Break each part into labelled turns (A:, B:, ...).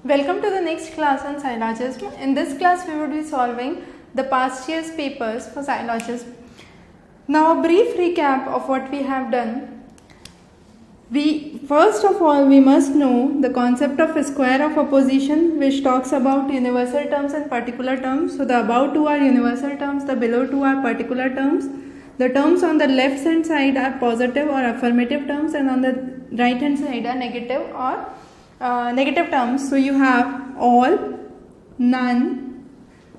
A: Welcome to the next class on syllogism. In this class we would be solving the past year's papers for syllogism. Now a brief recap of what we have done. First of all we must know the concept of a square of opposition, which talks about universal terms and particular terms. So the above two are universal terms, the below two are particular terms. The terms on the left hand side are positive or affirmative terms, and on the right hand side are negative or negative terms. So you have all, none,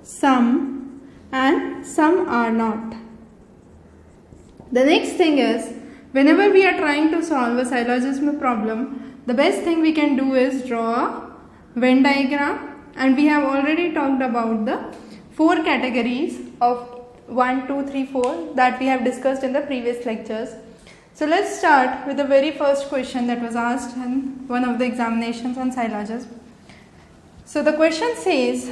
A: some, and some are not. The next thing is, whenever we are trying to solve a syllogism problem, the best thing we can do is draw a Venn diagram, and we have already talked about the four categories of 1, 2, 3, 4 that we have discussed in the previous lectures. So let's start with the very first question that was asked in one of the examinations on syllogism. So the question says,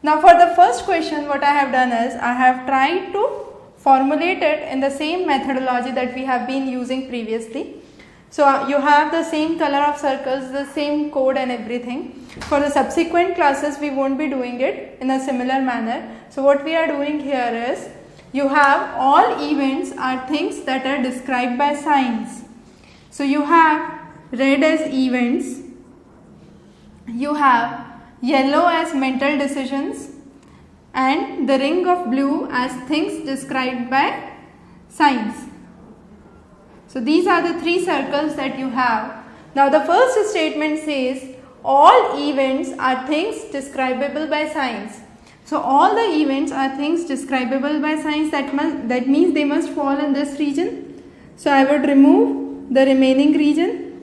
A: now for the first question what I have done is I have tried to formulate it in the same methodology that we have been using previously. So you have the same color of circles, the same code and everything. For the subsequent classes we won't be doing it in a similar manner. So what we are doing here is, you have all events are things that are described by signs. So you have red as events, you have yellow as mental decisions, and the ring of blue as things described by signs. So these are the three circles that you have. Now the first statement says all events are things describable by signs. So all the events are things describable by signs, that means they must fall in this region. So I would remove the remaining region.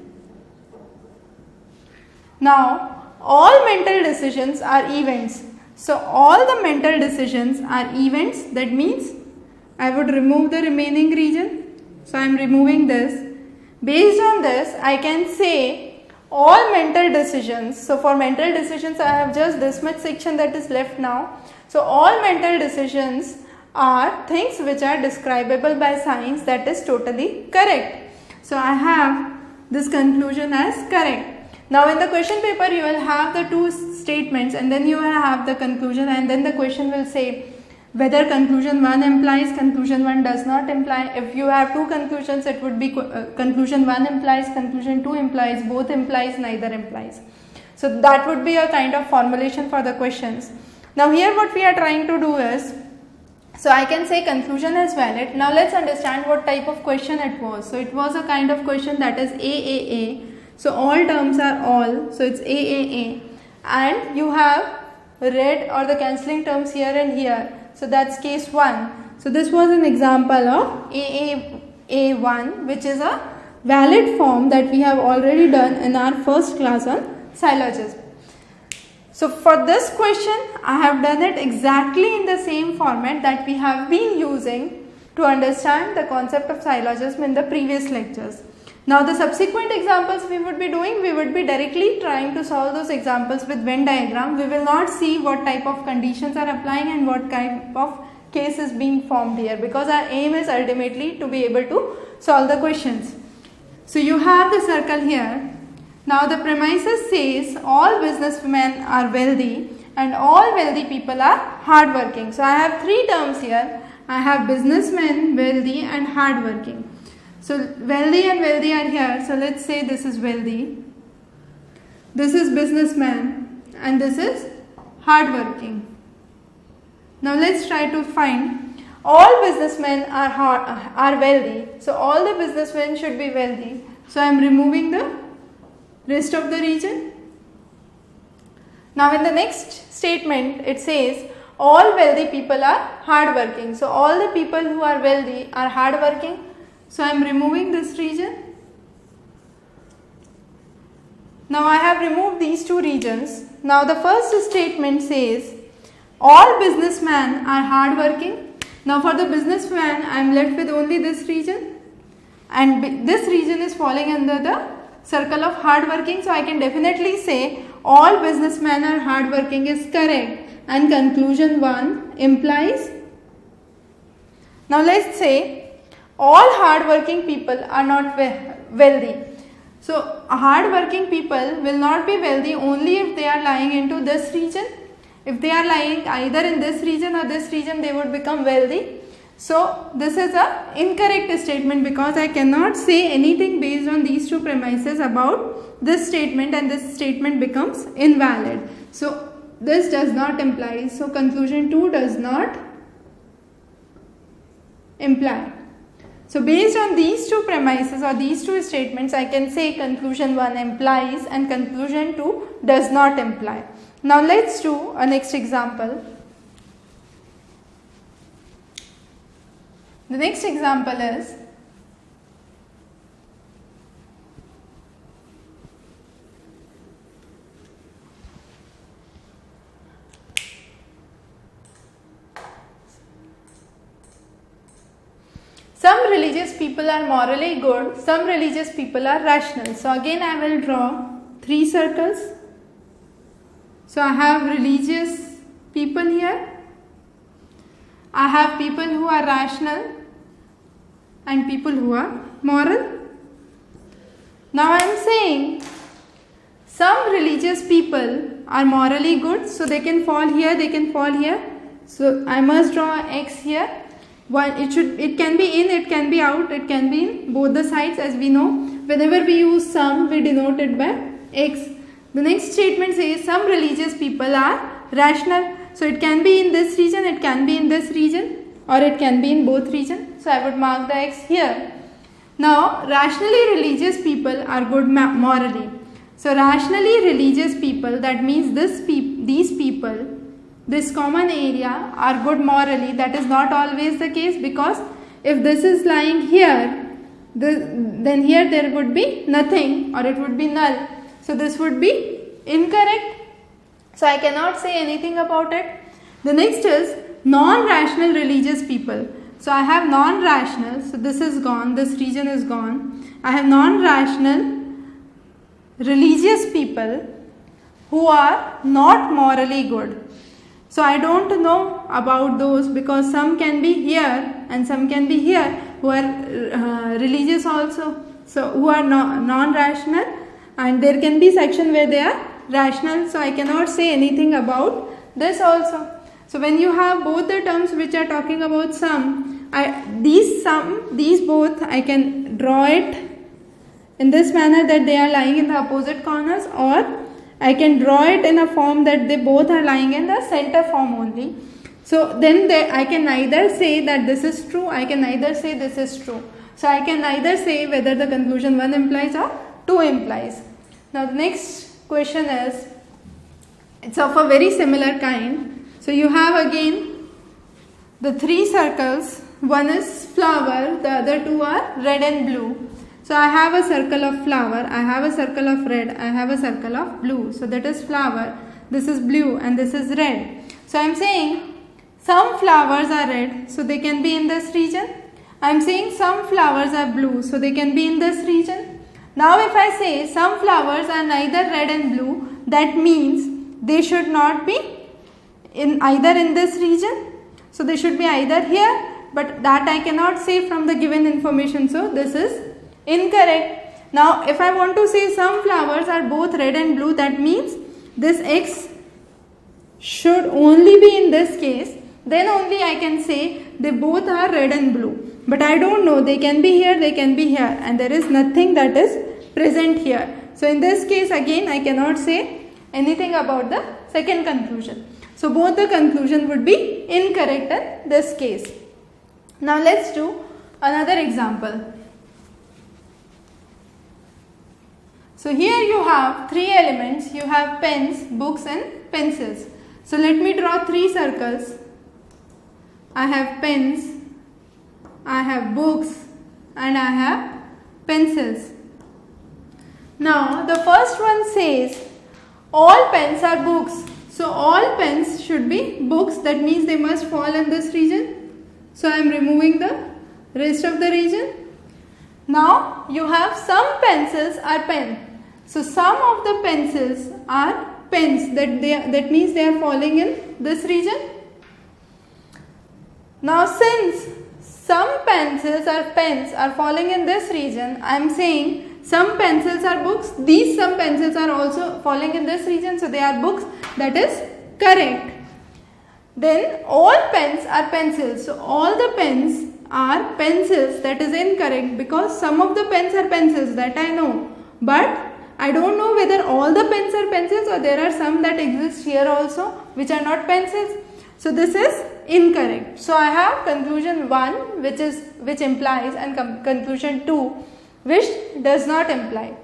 A: Now all mental decisions are events. So all the mental decisions are events, that means I would remove the remaining region. So I am removing this. Based on this I can say all mental decisions. So for mental decisions I have just this much section that is left now. So all mental decisions are things which are describable by signs, that is totally correct. So I have this conclusion as correct. Now in the question paper you will have the two statements and then you will have the conclusion, and then the question will say whether conclusion 1 implies, conclusion 1 does not imply. If you have two conclusions, it would be conclusion 1 implies, conclusion 2 implies, both implies, neither implies. So that would be a kind of formulation for the questions. Now here what we are trying to do is, so I can say conclusion is valid. Now let's understand what type of question it was. So it was a kind of question that is AAA. So all terms are all, so it's AAA, and you have red or the cancelling terms here and here. So that's case 1. So this was an example of AAA1, which is a valid form that we have already done in our first class on syllogism. So for this question I have done it exactly in the same format that we have been using to understand the concept of syllogism in the previous lectures. Now the subsequent examples we would be doing, we would be directly trying to solve those examples with Venn diagram. We will not see what type of conditions are applying and what type of case is being formed here, because our aim is ultimately to be able to solve the questions. So you have the circle here. Now the premises says all businessmen are wealthy and all wealthy people are hardworking. So I have three terms here. I have businessmen, wealthy and hardworking. So wealthy and wealthy are here. So let's say this is wealthy, this is businessman, and this is hardworking. Now let's try to find all businessmen are wealthy. So all the businessmen should be wealthy. So I am removing the rest of the region. Now in the next statement it says all wealthy people are hardworking. So all the people who are wealthy are hardworking. So I am removing this region. Now I have removed these two regions. Now the first statement says all businessmen are hardworking. Now for the businessman I am left with only this region, and this region is falling under the circle of hardworking. So I can definitely say all businessmen are hardworking is correct, and conclusion 1 implies. Now let's say all hardworking people are not wealthy. So hard working people will not be wealthy only if they are lying into this region. If they are lying either in this region or this region, they would become wealthy. So this is a incorrect statement because I cannot say anything based on these two premises about this statement, and this statement becomes invalid. So this does not imply. So conclusion 2 does not imply. So based on these two premises or these two statements, I can say conclusion 1 implies and conclusion 2 does not imply. Now let's do a next example. The next example is some religious people are morally good, some religious people are rational. So again I will draw 3 circles. So I have religious people here, I have people who are rational and people who are moral. Now I am saying some religious people are morally good, so they can fall here, they can fall here. So I must draw X here. It can be in, it can be out, it can be in both the sides. As we know, whenever we use some, we denote it by X. The next statement says some religious people are rational. So it can be in this region, it can be in this region, or it can be in both regions. So I would mark the X here. Now rationally religious people are good morally. So rationally religious people, that means these people, this common area, are good morally. That is not always the case, because if this is lying here, then here there would be nothing, or it would be null. So this would be incorrect. So I cannot say anything about it. The next is non-rational religious people. So I have non-rational. So this is gone. This region is gone. I have non-rational religious people who are not morally good. So I don't know about those, because some can be here and some can be here who are religious also. So who are non-rational, and there can be section where they are rational. So I cannot say anything about this also. So when you have both the terms which are talking about sum, these both I can draw it in this manner that they are lying in the opposite corners, or I can draw it in a form that they both are lying in the center form only. So then I can neither say that this is true, I can neither say this is true. So I can neither say whether the conclusion 1 implies or 2 implies. Now the next question is, it's of a very similar kind. So you have again the 3 circles. One is flower, the other 2 are red and blue. So I have a circle of flower, I have a circle of red, I have a circle of blue. So that is flower, this is blue, and this is red. So I am saying some flowers are red, so they can be in this region. I am saying some flowers are blue, so they can be in this region. Now if I say some flowers are neither red and blue, that means they should not be either in this region. So they should be either here, but that I cannot say from the given information. So this is incorrect. Now if I want to say some flowers are both red and blue, that means this X should only be in this case. Then only I can say they both are red and blue. But I don't know, they can be here, they can be here, and there is nothing that is present here. So in this case again I cannot say anything about the second conclusion. So both the conclusion would be incorrect in this case. Now let's do another example. So here you have 3 elements. You have pens, books and pencils. So let me draw 3 circles. I have pens, I have books, and I have pencils. Now the first one says all pens are books. So all pens should be books. That means they must fall in this region. So I am removing the rest of the region. Now you have some pencils are pen. So some of the pencils are pens. That means they are falling in this region. Now since some pencils or pens are falling in this region, I am saying some pencils are books. These some pencils are also falling in this region, so they are books. That is correct. Then all pens are pencils. So all the pens are pencils. That is incorrect because some of the pens are pencils, that I know. But I don't know whether all the pens are pencils or there are some that exist here also which are not pencils. So this is incorrect. So I have conclusion 1 which implies and conclusion 2 which does not imply.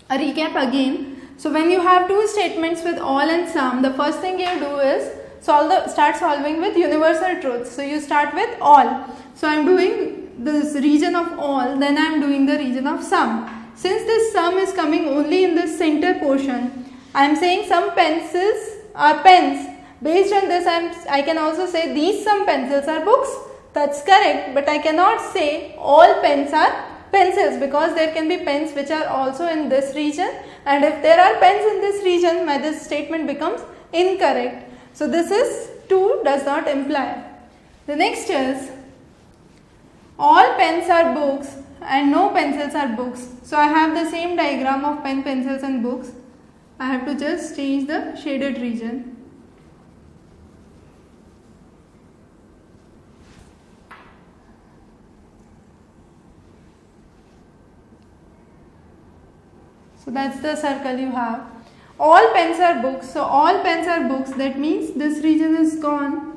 A: A recap again. So when you have two statements with all and some, the first thing you do is start solving with universal truths. So you start with all. So I am doing this region of all, then I am doing the region of some. Since this sum is coming only in this center portion, I am saying some pencils are pens. Based on this, I can also say these some pencils are books. That's correct, but I cannot say all pens are pencils because there can be pens which are also in this region, and if there are pens in this region, this statement becomes incorrect. So this is 2 does not imply. The next is all pens are books and no pencils are books. So I have the same diagram of pen, pencils and books. I have to just change the shaded region. So that's the circle you have. All pens are books. So all pens are books. That means this region is gone.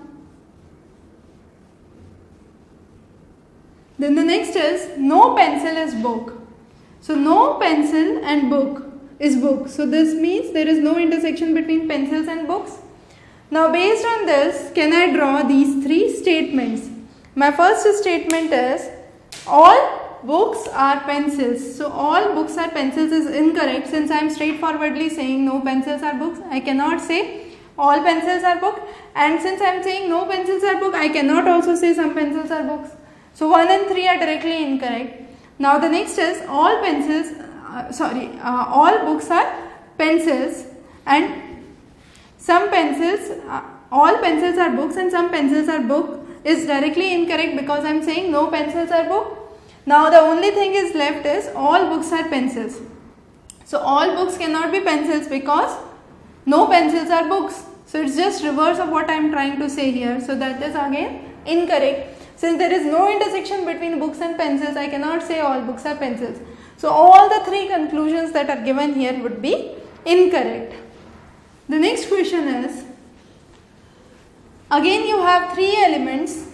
A: Then the next is no pencil is book. So no pencil and book is book. So this means there is no intersection between pencils and books. Now based on this, can I draw these 3 statements? My first statement is all books are pencils. So all books are pencils is incorrect since I am straightforwardly saying no pencils are books. I cannot say all pencils are book, and since I am saying no pencils are book, I cannot also say some pencils are books. So 1 and 3 are directly incorrect. Now the next is all all books are pencils and some pencils, all pencils are books and some pencils are book is directly incorrect because I am saying no pencils are book. Now the only thing is left is all books are pencils. So all books cannot be pencils because no pencils are books. So it's just reverse of what I am trying to say here. So that is again incorrect. Since there is no intersection between books and pencils, I cannot say all books are pencils. So all the 3 conclusions that are given here would be incorrect. The next question is, again you have 3 elements.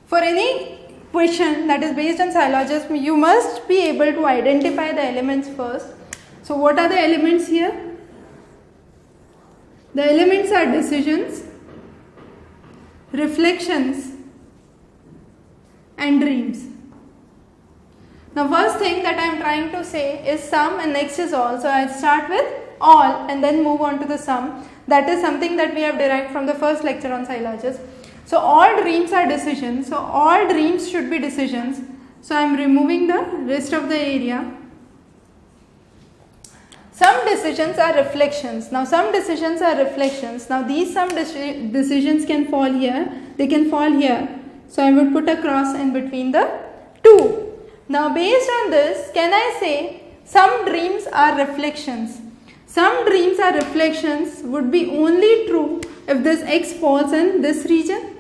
A: For any question that is based on syllogism, you must be able to identify the elements first. So what are the elements here? The elements are decisions, reflections, and dreams. Now first thing that I am trying to say is sum and next is all. So I start with all and then move on to the sum. That is something that we have derived from the first lecture on syllogism. So all dreams are decisions. So all dreams should be decisions. So I am removing the rest of the area. Some decisions are reflections. Now some decisions are reflections. Now these some decisions can fall here. They can fall here. So I would put a cross in between the 2. Now based on this, can I say some dreams are reflections? Some dreams are reflections would be only true if this X falls in this region.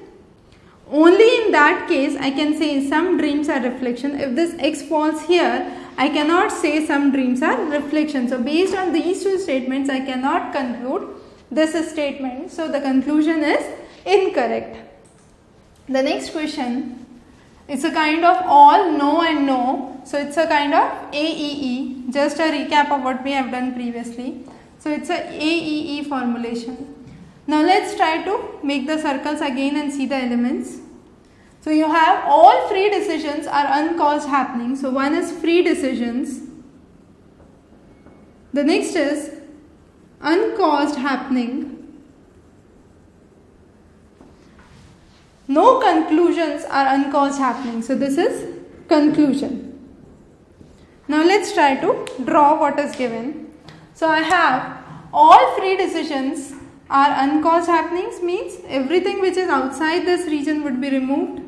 A: Only in that case I can say some dreams are reflection. If this X falls here, I cannot say some dreams are reflection. So based on these 2 statements, I cannot conclude this statement. So the conclusion is incorrect. The next question, it's a kind of all, no and no. So it's a kind of AEE, just a recap of what we have done previously. So it's a AEE formulation. Now let's try to make the circles again and see the elements. So you have all free decisions are uncaused happening. So one is free decisions. The next is uncaused happening. No conclusions are uncaused happening. So this is conclusion. Now let's try to draw what is given. So I have all free decisions are uncaused happenings, means everything which is outside this region would be removed.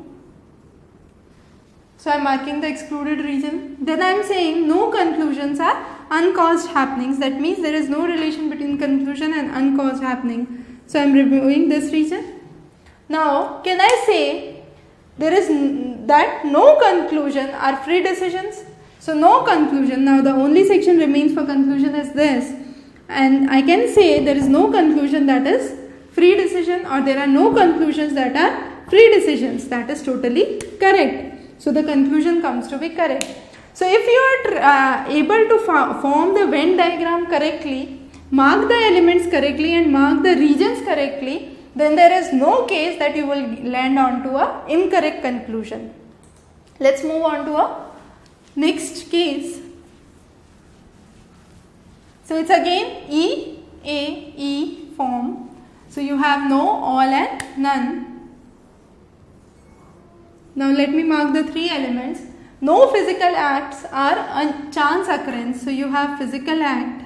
A: So I am marking the excluded region. Then I am saying no conclusions are uncaused happenings. That means there is no relation between conclusion and uncaused happening. So I am removing this region. Now can I say there is that no conclusion are free decisions? So no conclusion. Now the only section remains for conclusion is this. And I can say there is no conclusion that is free decision, or there are no conclusions that are free decisions. That is totally correct. So the conclusion comes to be correct. So if you are able to form the Venn diagram correctly, mark the elements correctly and mark the regions correctly, then there is no case that you will land on to a incorrect conclusion. Let's move on to a next case. So it's again E form. So you have no, all and none. Now let me mark the three elements. No physical acts are a chance occurrence. So you have physical act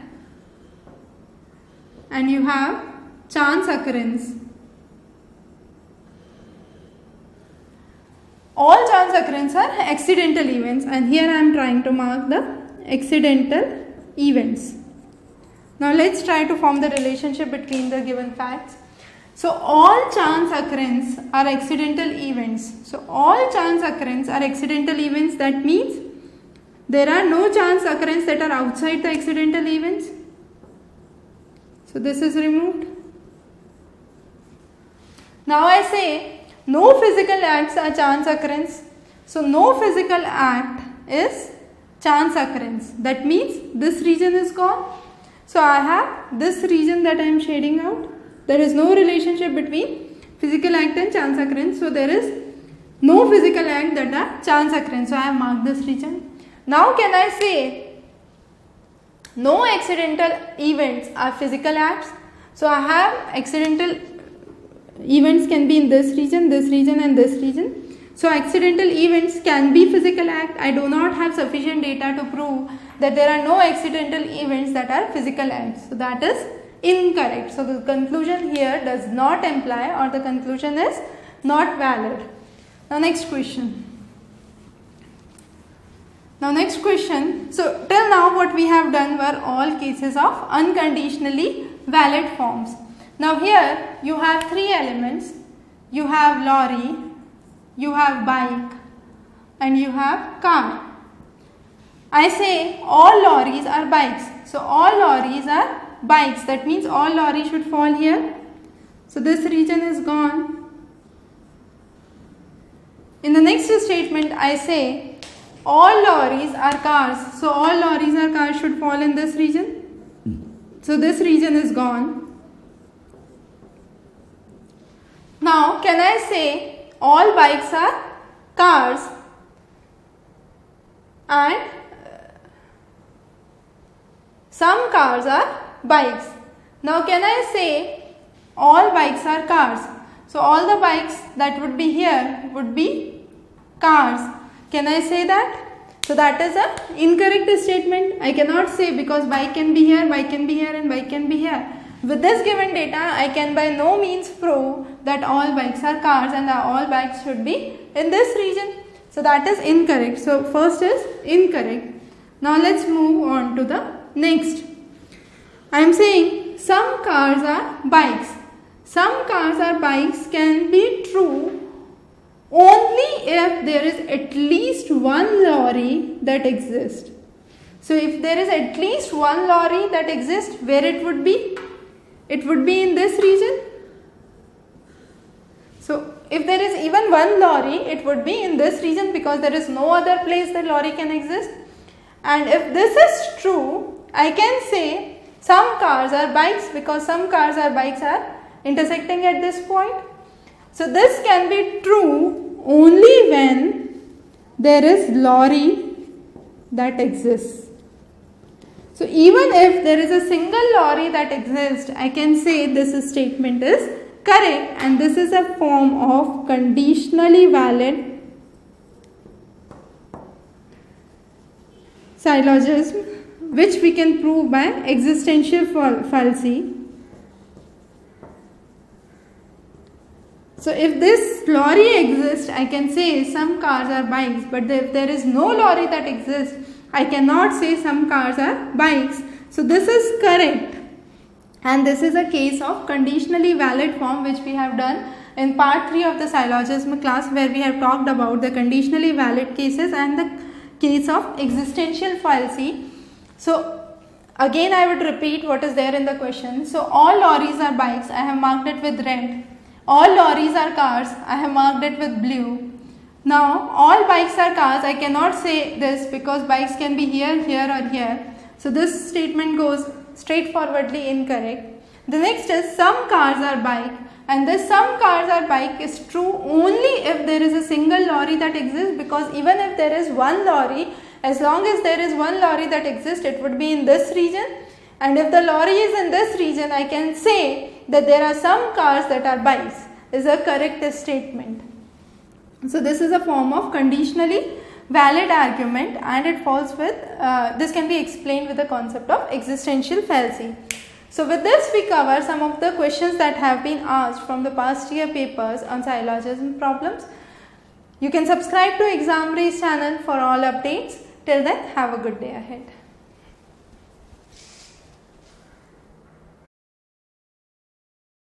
A: and you have chance occurrence. All chance occurrences are accidental events, and here I am trying to mark the accidental events. Now let's try to form the relationship between the given facts. So all chance occurrences are accidental events. So all chance occurrences are accidental events. That means there are no chance occurrences that are outside the accidental events. So this is removed. Now I say no physical acts are chance occurrence. So no physical act is chance occurrence. That means this region is gone. So I have this region that I am shading out. There is no relationship between physical act and chance occurrence. So there is no physical act that are chance occurrence. So I have marked this region. Now can I say no accidental events are physical acts? So I have accidental events can be in this region and this region. So accidental events can be physical act. I do not have sufficient data to prove that there are no accidental events that are physical acts. So that is incorrect. So the conclusion here does not imply, or the conclusion is not valid. Now next question. So till now what we have done were all cases of unconditionally valid forms. Now here you have three elements. You have lorry, you have bike, and you have car. I say all lorries are bikes. So all lorries are bikes. That means all lorries should fall here. So this region is gone. In the next statement I say all lorries are cars. So all lorries are cars should fall in this region. So this region is gone. Now can I say all bikes are cars and some cars are bikes. Now can I say all bikes are cars? So all the bikes that would be here would be cars. Can I say that? So that is an incorrect statement. I cannot say, because bike can be here, bike can be here, and bike can be here. With this given data, I can by no means prove that all bikes are cars and that all bikes should be in this region. So that is incorrect. So first is incorrect. Now let's move on to the next. I am saying some cars are bikes. Some cars are bikes can be true only if there is at least one lorry that exists. So if there is at least one lorry that exists, where it would be? It would be in this region. So if there is even one lorry, it would be in this region, because there is no other place that lorry can exist. And if this is true, I can say some cars are bikes, because some cars are bikes are intersecting at this point. So this can be true only when there is lorry that exists. So even if there is a single lorry that exists, I can say this statement is correct, and this is a form of conditionally valid syllogism, which we can prove by existential fallacy. So if this lorry exists, I can say some cars are bikes, but if there is no lorry that exists, I cannot say some cars are bikes. So this is correct. And this is a case of conditionally valid form which we have done in part 3 of the syllogism class, where we have talked about the conditionally valid cases and the case of existential fallacy. So again I would repeat what is there in the question. So all lorries are bikes, I have marked it with red. All lorries are cars, I have marked it with blue. Now all bikes are cars, I cannot say this because bikes can be here, here or here. So this statement goes straightforwardly incorrect. The next is some cars are bike, and this some cars are bike is true only if there is a single lorry that exists, because even if there is one lorry, as long as there is one lorry that exists, it would be in this region, and if the lorry is in this region, I can say that there are some cars that are bikes is a correct statement. So this is a form of conditionally valid argument, and it falls with this can be explained with the concept of existential fallacy. So with this we cover some of the questions that have been asked from the past year papers on syllogism problems. You can subscribe to Exam Race channel for all updates. Till then, have a good day ahead.